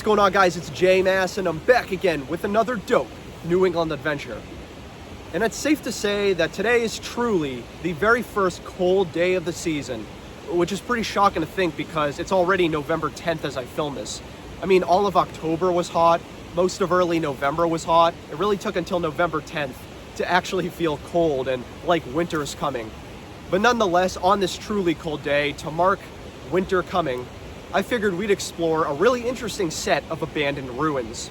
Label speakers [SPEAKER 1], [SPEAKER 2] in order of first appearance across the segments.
[SPEAKER 1] going on, guys? It's J-Mass, and I'm back again with another dope New England adventure. And it's safe to say that today is truly the very first cold day of the season, which is pretty shocking to think because it's already November 10th as I film this. I mean, all of October was hot, most of early November was hot. It really took until November 10th to actually feel cold and like winter is coming. But nonetheless, on this truly cold day, to mark winter coming, I figured we'd explore a really interesting set of abandoned ruins.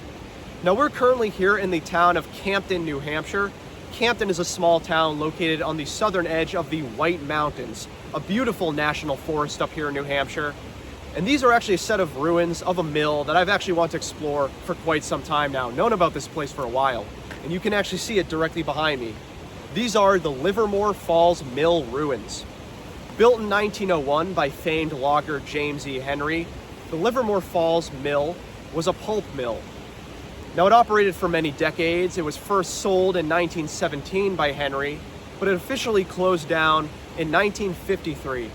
[SPEAKER 1] Now, we're currently here in the town of Campton, New Hampshire. Campton is a small town located on the southern edge of the White Mountains, a beautiful national forest up here in New Hampshire. And these are actually a set of ruins of a mill that I've actually wanted to explore for quite some time now. Known about this place for a while, and you can actually see it directly behind me. These are the Livermore Falls Mill ruins. Built in 1901 by famed logger James E. Henry, the Livermore Falls Mill was a pulp mill. Now, it operated for many decades. It was first sold in 1917 by Henry, but it officially closed down in 1953.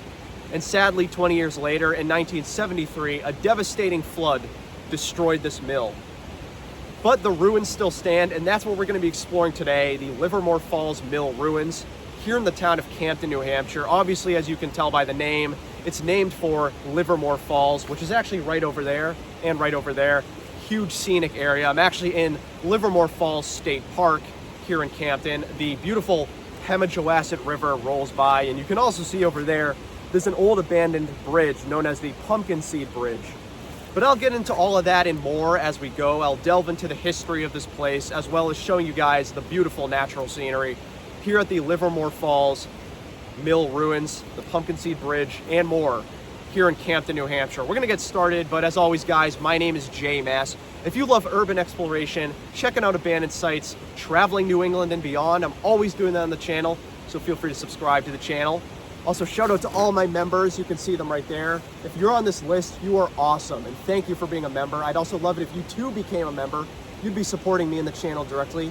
[SPEAKER 1] And sadly, 20 years later, in 1973, a devastating flood destroyed this mill. But the ruins still stand, and that's what we're going to be exploring today, the Livermore Falls Mill ruins here in the town of Campton, New Hampshire. Obviously, as you can tell by the name, it's named for Livermore Falls, which is actually right over there and right over there. Huge scenic area. I'm actually in Livermore Falls State Park here in Campton. The beautiful Pemigewasset River rolls by, and you can also see over there, there's an old abandoned bridge known as the Pumpkin Seed Bridge. But I'll get into all of that and more as we go. I'll delve into the history of this place, as well as showing you guys the beautiful natural scenery here at the Livermore Falls Mill ruins, the Pumpkin Seed Bridge, and more here in Campton, New Hampshire. We're gonna get started, but as always, guys, my name is J-Mass. If you love urban exploration, checking out abandoned sites, traveling New England and beyond, I'm always doing that on the channel, so feel free to subscribe to the channel. Also, shout out to all my members. You can see them right there. If you're on this list, you are awesome, and thank you for being a member. I'd also love it if you too became a member. You'd be supporting me in the channel directly.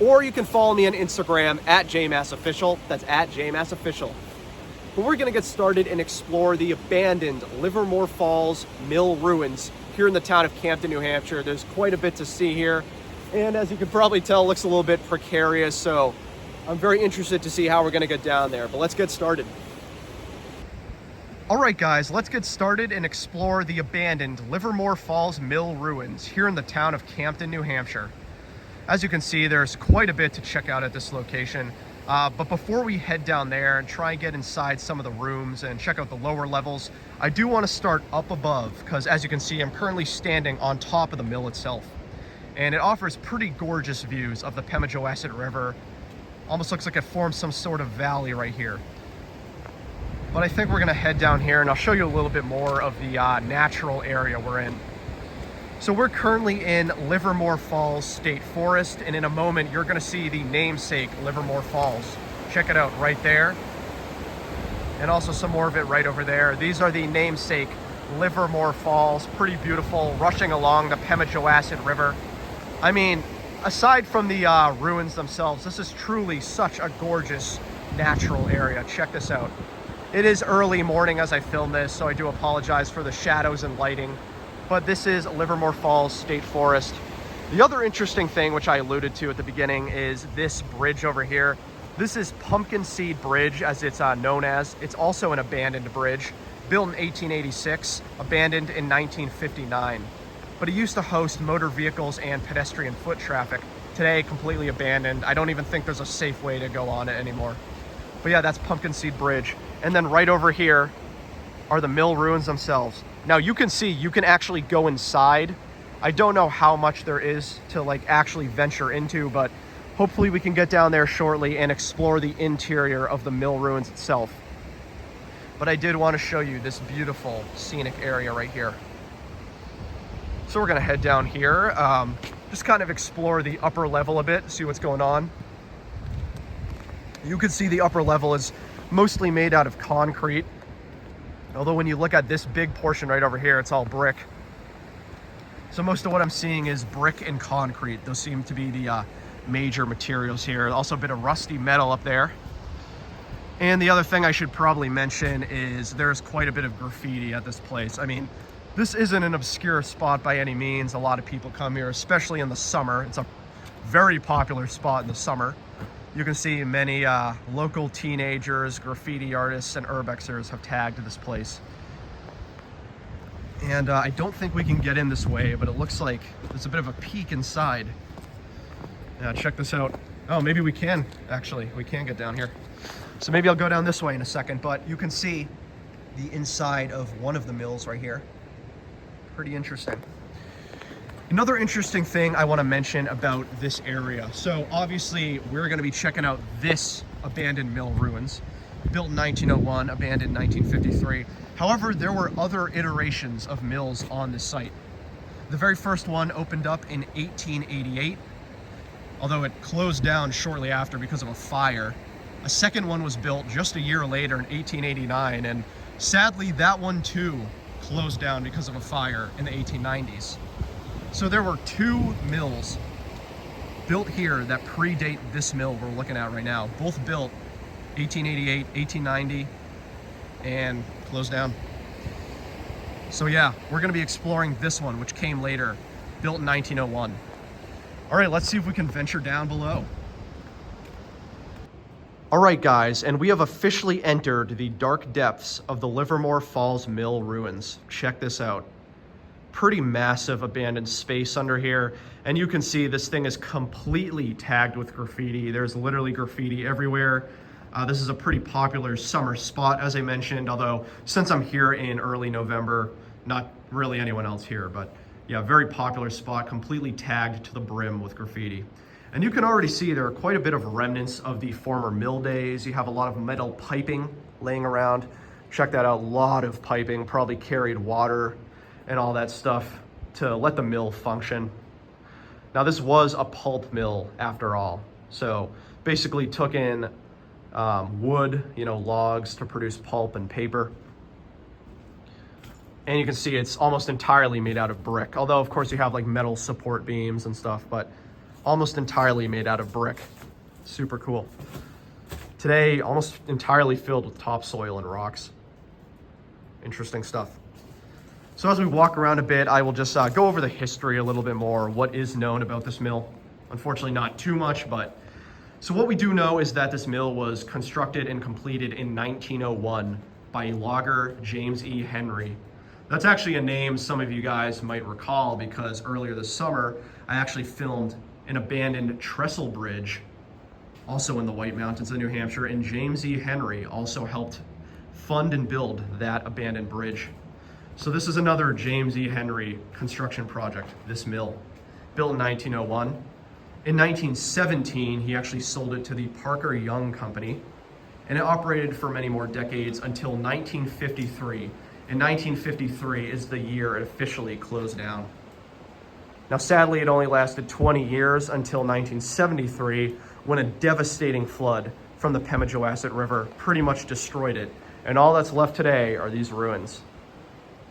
[SPEAKER 1] Or you can follow me on Instagram at JMassOfficial. That's at JMassOfficial. But we're gonna get started and explore the abandoned Livermore Falls Mill ruins here in the town of Campton, New Hampshire. There's quite a bit to see here. And as you can probably tell, it looks a little bit precarious. So I'm very interested to see how we're gonna get down there, but let's get started. All right, guys, let's get started and explore the abandoned Livermore Falls Mill ruins here in the town of Campton, New Hampshire. As you can see, there's quite a bit to check out at this location. But before we head down there and try and get inside some of the rooms and check out the lower levels, I do want to start up above because, as you can see, I'm currently standing on top of the mill itself. And it offers pretty gorgeous views of the Pemigewasset River. Almost looks like it forms some sort of valley right here. But I think we're going to head down here and I'll show you a little bit more of the natural area we're in. So we're currently in Livermore Falls State Forest, and in a moment you're going to see the namesake Livermore Falls. Check it out right there, and also some more of it right over there. These are the namesake Livermore Falls, pretty beautiful, rushing along the Pemigewasset River. I mean, aside from the ruins themselves, this is truly such a gorgeous natural area. Check this out. It is early morning as I film this, so I do apologize for the shadows and lighting. But this is Livermore Falls State Forest. The other interesting thing, which I alluded to at the beginning, is this bridge over here. This is Pumpkin Seed Bridge, as it's known as. It's also an abandoned bridge, built in 1886, abandoned in 1959. But it used to host motor vehicles and pedestrian foot traffic. Today, completely abandoned. I don't even think there's a safe way to go on it anymore. But yeah, that's Pumpkin Seed Bridge. And then right over here are the mill ruins themselves. Now you can see, you can actually go inside. I don't know how much there is to like actually venture into, but hopefully we can get down there shortly and explore the interior of the mill ruins itself. But I did want to show you this beautiful scenic area right here. So we're gonna head down here, just kind of explore the upper level a bit, see what's going on. You can see the upper level is mostly made out of concrete. Although when you look at this big portion right over here, it's all brick. So most of what I'm seeing is brick and concrete. Those seem to be the major materials here. Also a bit of rusty metal up there. And the other thing I should probably mention is there's quite a bit of graffiti at this place. I mean, This isn't an obscure spot by any means. A lot of people come here, especially in the summer. It's a very popular spot in the summer. You can see many local teenagers, graffiti artists, and urbexers have tagged this place. And I don't think we can get in this way, but it looks like there's a bit of a peek inside. Yeah, check this out. Oh, maybe we can, actually. We can get down here. So maybe I'll go down this way in a second, but you can see the inside of one of the mills right here. Pretty interesting. Another interesting thing I want to mention about this area. So obviously we're going to be checking out this abandoned mill ruins, built in 1901, abandoned in 1953. However, there were other iterations of mills on this site. The very first one opened up in 1888, although it closed down shortly after because of a fire. A second one was built just a year later in 1889, and sadly that one too closed down because of a fire in the 1890s. So there were two mills built here that predate this mill we're looking at right now. Both built 1888, 1890, and closed down. So yeah, we're gonna be exploring this one, which came later, built in 1901. All right, let's see if we can venture down below. All right, guys, and we have officially entered the dark depths of the Livermore Falls Mill ruins. Check this out. Pretty massive abandoned space under here, and you can see this thing is completely tagged with graffiti. There's literally graffiti everywhere. This is a pretty popular summer spot, as I mentioned, although since I'm here in early November, not really anyone else here, but yeah, very popular spot, completely tagged to the brim with graffiti. And you can already see there are quite a bit of remnants of the former mill days. You have a lot of metal piping laying around. Check that out, a lot of piping, probably carried water and all that stuff to let the mill function. Now this was a pulp mill after all. So basically took in wood, logs to produce pulp and paper. And you can see it's almost entirely made out of brick. Although of course you have like metal support beams and stuff, but almost entirely made out of brick. Super cool. Today, almost entirely filled with topsoil and rocks. Interesting stuff. So as we walk around a bit, I will just go over the history a little bit more, what is known about this mill. Unfortunately, not too much, but so what we do know is that this mill was constructed and completed in 1901 by logger James E. Henry. That's actually a name some of you guys might recall because earlier this summer, I actually filmed an abandoned trestle bridge, also in the White Mountains of New Hampshire, and James E. Henry also helped fund and build that abandoned bridge. So this is another James E. Henry construction project, this mill, built in 1901. In 1917, he actually sold it to the Parker Young Company, and it operated for many more decades until 1953. In 1953 is the year it officially closed down. Now, sadly, it only lasted 20 years until 1973, when a devastating flood from the Pemigewasset River pretty much destroyed it. And all that's left today are these ruins.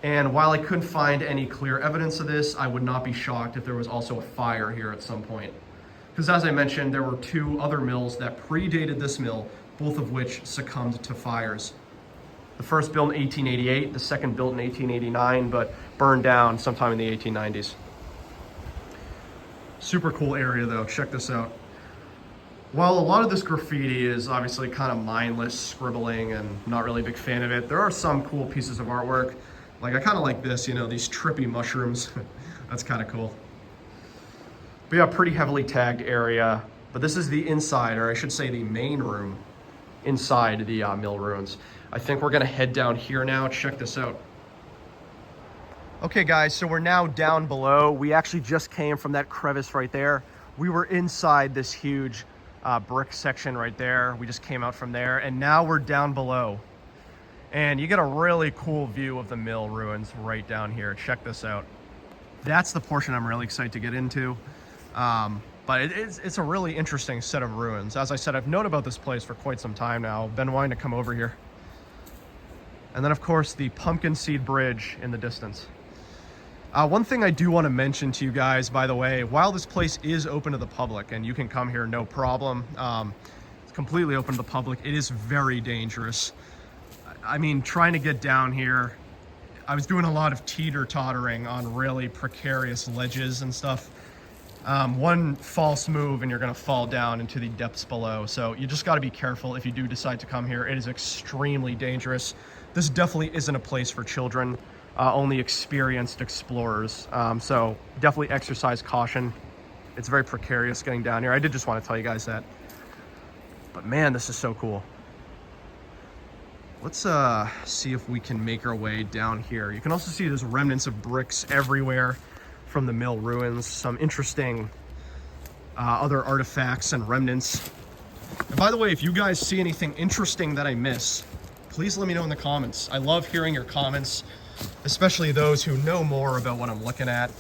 [SPEAKER 1] And while I couldn't find any clear evidence of this, I would not be shocked if there was also a fire here at some point. Because as I mentioned, there were two other mills that predated this mill, both of which succumbed to fires. The first built in 1888, the second built in 1889, but burned down sometime in the 1890s. Super cool area though, check this out. While a lot of this graffiti is obviously kind of mindless scribbling and not really a big fan of it, there are some cool pieces of artwork. Like I kind of like this, these trippy mushrooms. That's kind of cool. But yeah, pretty heavily tagged area. But this is the inside, or I should say the main room inside the mill ruins. I think we're gonna head down here now, check this out. Okay guys, so we're now down below. We actually just came from that crevice right there. We were inside this huge brick section right there. We just came out from there, and now we're down below. And you get a really cool view of the mill ruins right down here. Check this out. That's the portion I'm really excited to get into. But it's a really interesting set of ruins. As I said, I've known about this place for quite some time now. I've been wanting to come over here. And then of course the pumpkin seed bridge in the distance. One thing I do want to mention to you guys, by the way, while this place is open to the public and you can come here no problem, it's completely open to the public, it is very dangerous. I mean, trying to get down here, I was doing a lot of teeter-tottering on really precarious ledges and stuff. One false move and you're gonna fall down into the depths below. So you just gotta be careful if you do decide to come here. It is extremely dangerous. This definitely isn't a place for children, only experienced explorers. So definitely exercise caution. It's very precarious getting down here. I did just want to tell you guys that. But man, this is so cool. Let's see if we can make our way down here. You can also see there's remnants of bricks everywhere from the mill ruins. Some interesting other artifacts and remnants. And by the way, if you guys see anything interesting that I miss, please let me know in the comments. I love hearing your comments, especially those who know more about what I'm looking at.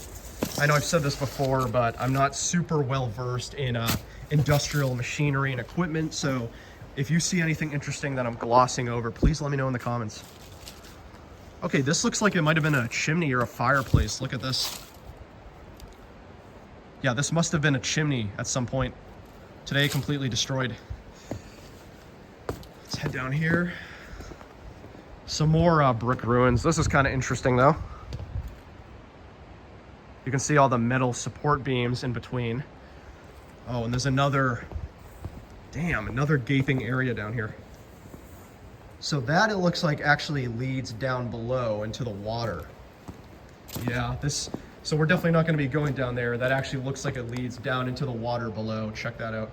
[SPEAKER 1] I know I've said this before, but I'm not super well versed in industrial machinery and equipment, so if you see anything interesting that I'm glossing over, please let me know in the comments. Okay, this looks like it might have been a chimney or a fireplace. Look at this. Yeah, this must have been a chimney at some point. Today, completely destroyed. Let's head down here. Some more brick ruins. This is kind of interesting though. You can see all the metal support beams in between. Oh, and there's another gaping area down here. So that, it looks like, actually leads down below into the water. Yeah, so we're definitely not going to be going down there. That actually looks like it leads down into the water below. Check that out.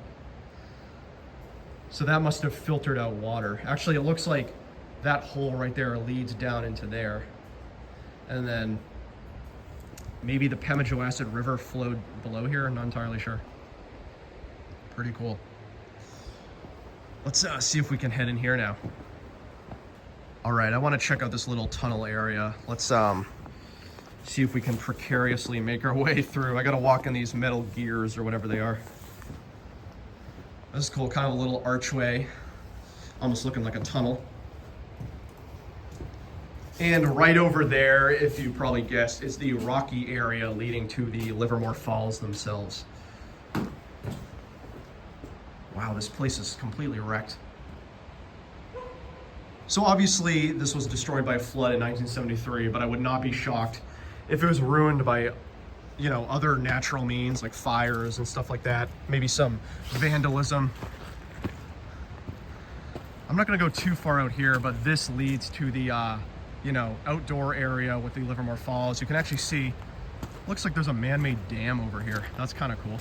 [SPEAKER 1] So that must have filtered out water. Actually, it looks like that hole right there leads down into there. And then maybe the Pemigewasset River flowed below here. I'm not entirely sure. Pretty cool. Let's see if we can head in here now. All right, I want to check out this little tunnel area. Let's see if we can precariously make our way through. I got to walk in these metal gears or whatever they are. This is cool, kind of a little archway, almost looking like a tunnel. And right over there, if you probably guessed, is the rocky area leading to the Livermore Falls themselves. Wow, this place is completely wrecked. So obviously this was destroyed by a flood in 1973, but I would not be shocked if it was ruined by, you know, other natural means like fires and stuff like that. Maybe some vandalism. I'm not gonna go too far out here, but this leads to the, you know, outdoor area with the Livermore Falls. You can actually see, looks like there's a man-made dam over here. That's kind of cool.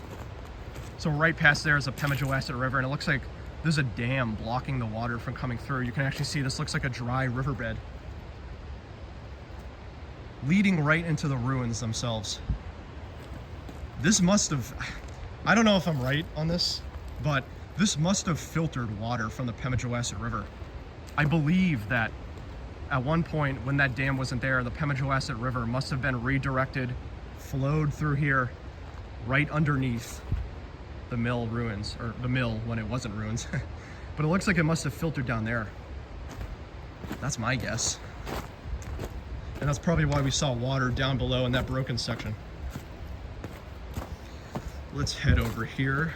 [SPEAKER 1] So right past there is a Pemigewasset River, and it looks like there's a dam blocking the water from coming through. You can actually see this looks like a dry riverbed leading right into the ruins themselves. This must have, I don't know if I'm right on this, but this must have filtered water from the Pemigewasset River. I believe that at one point when that dam wasn't there, the Pemigewasset River must have been redirected, flowed through here, right underneath the mill ruins, or the mill when it wasn't ruins. But it looks like it must have filtered down there. That's my guess. And that's probably why we saw water down below in that broken section. Let's head over here.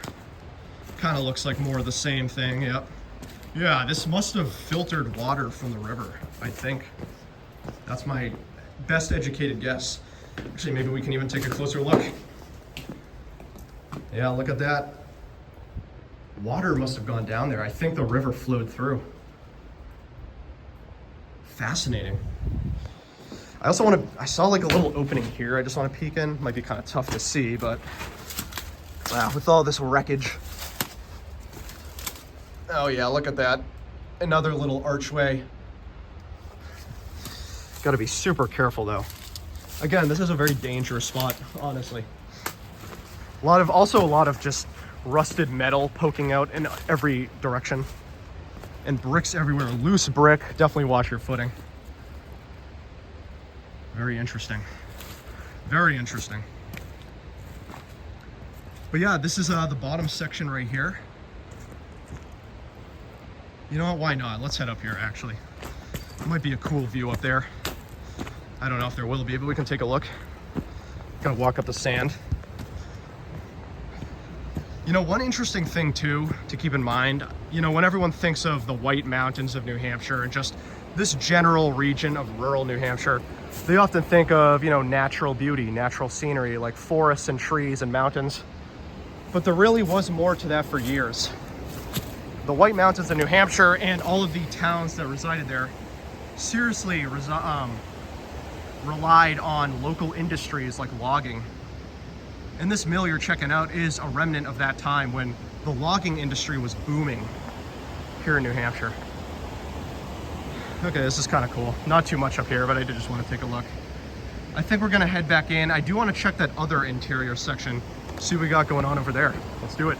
[SPEAKER 1] Kind of looks like more of the same thing, yep. Yeah, this must have filtered water from the river, I think. That's my best educated guess. Actually, maybe we can even take a closer look. Yeah, look at that. Water must have gone down there. I think the river flowed through. Fascinating. I also want to, I saw like a little opening here. I just want to peek in. Might be kind of tough to see, but wow, with all this wreckage. Oh yeah, look at that. Another little archway. Got to be super careful though. Again, this is a very dangerous spot, honestly. Also a lot of just rusted metal poking out in every direction. And bricks everywhere, loose brick. Definitely watch your footing. Very interesting. Very interesting. But yeah, this is the bottom section right here. You know what, why not? Let's head up here actually. It might be a cool view up there. I don't know if there will be, but we can take a look. Gotta walk up the sand. You know, one interesting thing too to keep in mind, you know, when everyone thinks of the White Mountains of New Hampshire and just this general region of rural New Hampshire, They often think of, you know, natural beauty, natural scenery, like forests and trees and mountains. But there really was more to that for years. The White Mountains in New Hampshire and all of the towns that resided there seriously relied on local industries like logging. And this mill you're checking out is a remnant of that time when the logging industry was booming here in New Hampshire. Okay, this is kind of cool. Not too much up here, but I did just want to take a look. I think we're gonna head back in. I do want to check that other interior section, see what we got going on over there. Let's do it.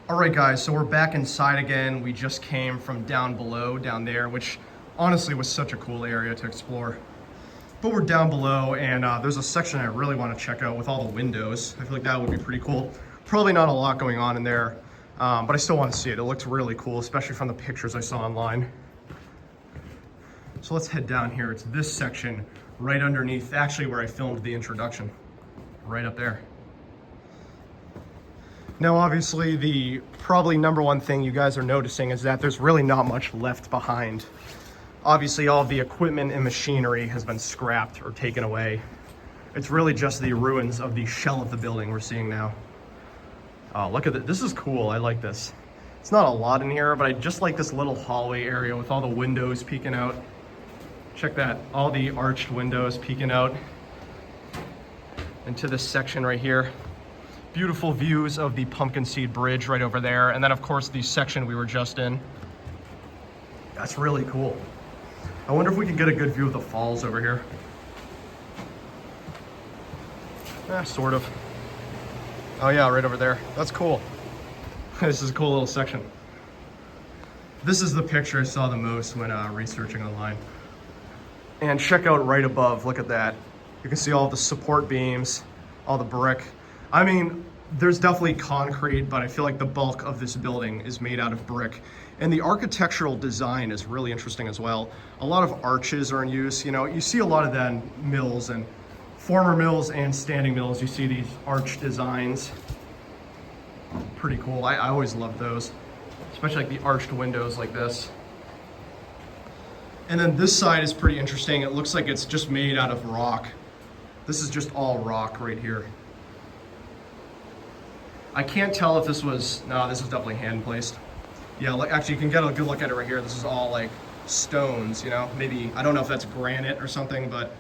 [SPEAKER 1] All right, guys, so we're back inside again. We just came from down below, down there, which honestly was such a cool area to explore. But we're down below, and there's a section I really want to check out with all the windows. I feel like that would be pretty cool. Probably not a lot going on in there, but I still want to see it. It looks really cool, especially from the pictures I saw online. So let's head down here. It's this section right underneath, actually where I filmed the introduction, right up there. Now, obviously, the probably number one thing you guys are noticing is that there's really not much left behind. Obviously, all of the equipment and machinery has been scrapped or taken away. It's really just the ruins of the shell of the building we're seeing now. Oh, look at this. This is cool. I like this. It's not a lot in here, but I just like this little hallway area with all the windows peeking out. Check that. All the arched windows peeking out into this section right here. Beautiful views of the Pumpkin Seed Bridge right over there. And then, of course, the section we were just in. That's really cool. I wonder if we can get a good view of the falls over here. Sort of. Oh yeah, right over there. That's cool. This is a cool little section. This is the picture I saw the most when researching online. And check out right above, look at that. You can see all the support beams, all the brick. I mean, there's definitely concrete, but I feel like the bulk of this building is made out of brick. And the architectural design is really interesting as well. A lot of arches are in use. You know, you see a lot of that in mills and former mills and standing mills. You see these arch designs. Pretty cool. I always loved those, especially like the arched windows like this. And then this side is pretty interesting. It looks like it's just made out of rock. This is just all rock right here. I can't tell if this was, no, this is definitely hand placed. Yeah, like, actually you can get a good look at it right here. This is all like stones, you know, maybe, I don't know if that's granite or something, but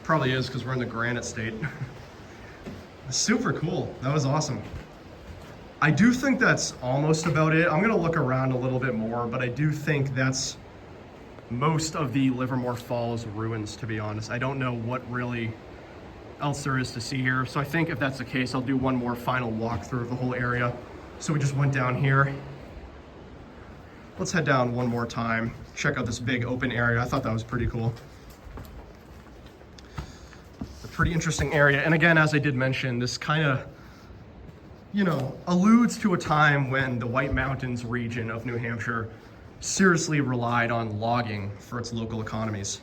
[SPEAKER 1] probably is because we're in the granite state. Super cool. That was awesome. I do think that's almost about it. I'm gonna look around a little bit more, but I do think that's most of the Livermore Falls ruins, to be honest. I don't know what really else there is to see here. So I think if that's the case, I'll do one more final walkthrough of the whole area. So we just went down here. Let's head down one more time, check out this big open area. I thought that was pretty cool. A pretty interesting area. And again, as I did mention, this kind of, you know, alludes to a time when the White Mountains region of New Hampshire seriously relied on logging for its local economies.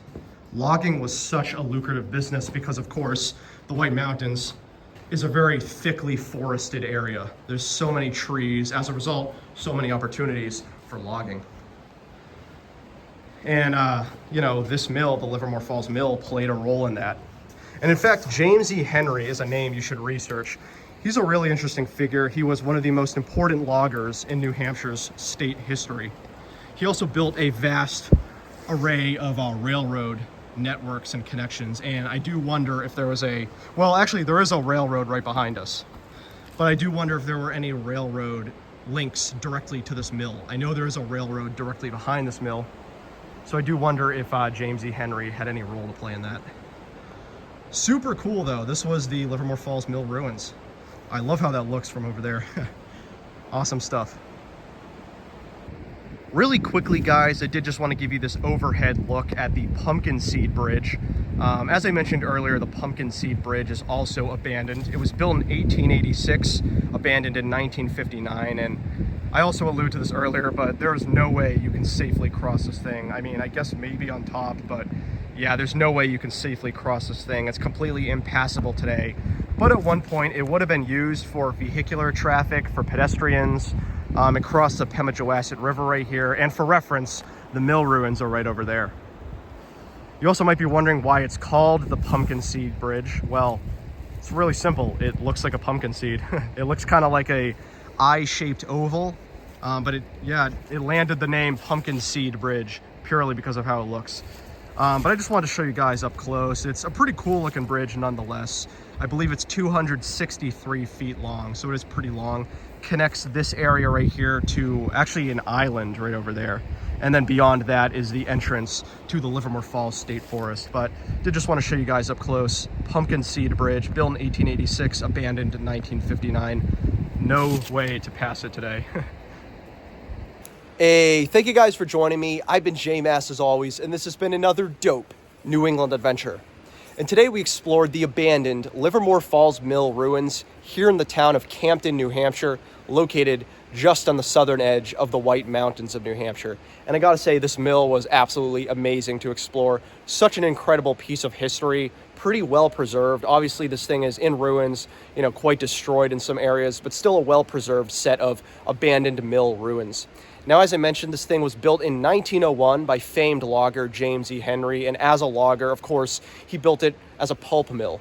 [SPEAKER 1] Logging was such a lucrative business because, of course, the White Mountains is a very thickly forested area. There's so many trees. As a result, so many opportunities for logging. And, you know, this mill, the Livermore Falls Mill, played a role in that. And in fact, James E. Henry is a name you should research. He's a really interesting figure. He was one of the most important loggers in New Hampshire's state history. He also built a vast array of railroad networks and connections, and I do wonder if there was well, actually there is a railroad right behind us, but I do wonder if there were any railroad links directly to this mill. I know there is a railroad directly behind this mill, so I do wonder if James E. Henry had any role to play in that. Super cool though. This was the Livermore Falls Mill ruins. I love how that looks from over there. Awesome stuff. Really quickly, guys, I did just want to give you this overhead look at the Pumpkin Seed Bridge. As I mentioned earlier, the Pumpkin Seed Bridge is also abandoned. It was built in 1886, abandoned in 1959, and I also alluded to this earlier, but there's no way you can safely cross this thing. I mean, I guess maybe on top, but yeah, there's no way you can safely cross this thing. It's completely impassable today. But at one point, it would have been used for vehicular traffic, for pedestrians, across the Pemigewasset River right here. And for reference, the mill ruins are right over there. You also might be wondering why it's called the Pumpkin Seed Bridge. Well, it's really simple. It looks like a pumpkin seed. It looks kind of like a eye-shaped oval, but it landed the name Pumpkin Seed Bridge purely because of how it looks. But I just wanted to show you guys up close. It's a pretty cool looking bridge nonetheless. I believe it's 263 feet long, so it is pretty long. Connects this area right here to actually an island right over there. And then beyond that is the entrance to the Livermore Falls State Forest. But did just want to show you guys up close. Pumpkin Seed Bridge, built in 1886, abandoned in 1959. No way to pass it today. Hey, thank you guys for joining me. I've been J-Mass as always, and this has been another dope New England adventure. And today we explored the abandoned Livermore Falls Mill ruins here in the town of Campton, New Hampshire, located just on the southern edge of the White Mountains of New Hampshire. And I gotta say, this mill was absolutely amazing to explore. Such an incredible piece of history, pretty well preserved. Obviously this thing is in ruins, quite destroyed in some areas, but still a well-preserved set of abandoned mill ruins. Now, as I mentioned, this thing was built in 1901 by famed logger James E. Henry, and as a logger, of course, he built it as a pulp mill.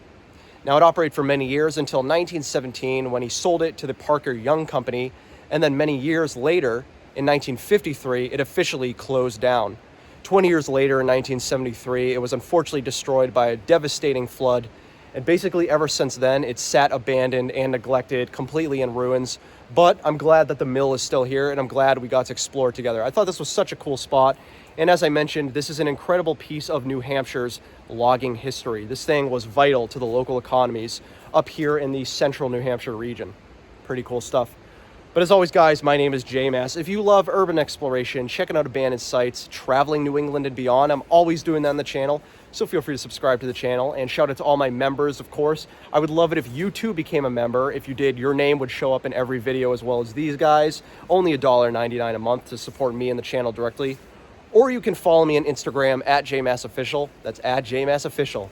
[SPEAKER 1] Now, it operated for many years until 1917 when he sold it to the Parker Young Company, and then many years later, in 1953, it officially closed down. 20 years later, in 1973, it was unfortunately destroyed by a devastating flood, and basically ever since then, it's sat abandoned and neglected, completely in ruins. But I'm glad that the mill is still here, and I'm glad we got to explore it together. I thought this was such a cool spot, and as I mentioned, this is an incredible piece of New Hampshire's logging history. This thing was vital to the local economies up here in the central New Hampshire region. Pretty cool stuff. But as always, guys, my name is J-Mass. If you love urban exploration, checking out abandoned sites, traveling New England and beyond, I'm always doing that on the channel. So feel free to subscribe to the channel, and shout out to all my members, of course. I would love it if you too became a member. If you did, your name would show up in every video as well as these guys. Only $1.99 a month to support me and the channel directly. Or you can follow me on Instagram at JMassOfficial. That's at JMassOfficial.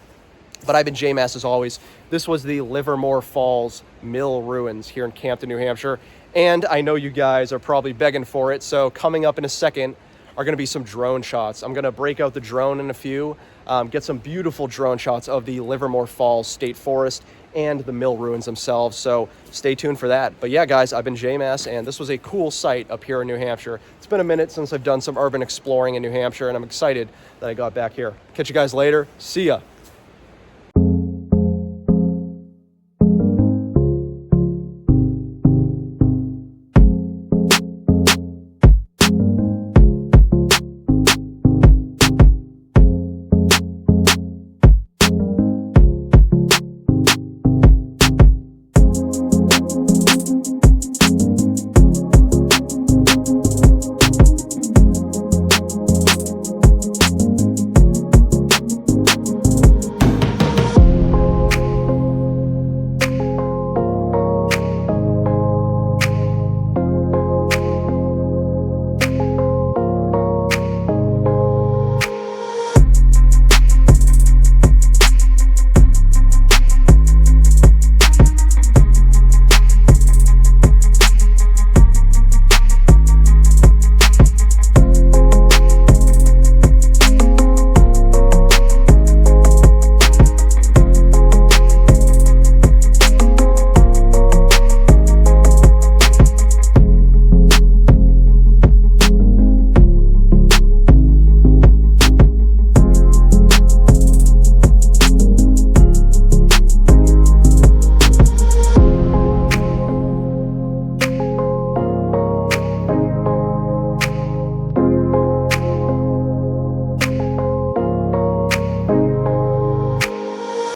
[SPEAKER 1] But I've been J-Mass as always. This was the Livermore Falls Mill ruins here in Campton, New Hampshire. And I know you guys are probably begging for it, so coming up in a second are going to be some drone shots. I'm going to break out the drone in a few, get some beautiful drone shots of the Livermore Falls State Forest and the mill ruins themselves, so stay tuned for that. But yeah, guys, I've been J-Mass, and this was a cool site up here in New Hampshire. It's been a minute since I've done some urban exploring in New Hampshire, and I'm excited that I got back here. Catch you guys later. See ya.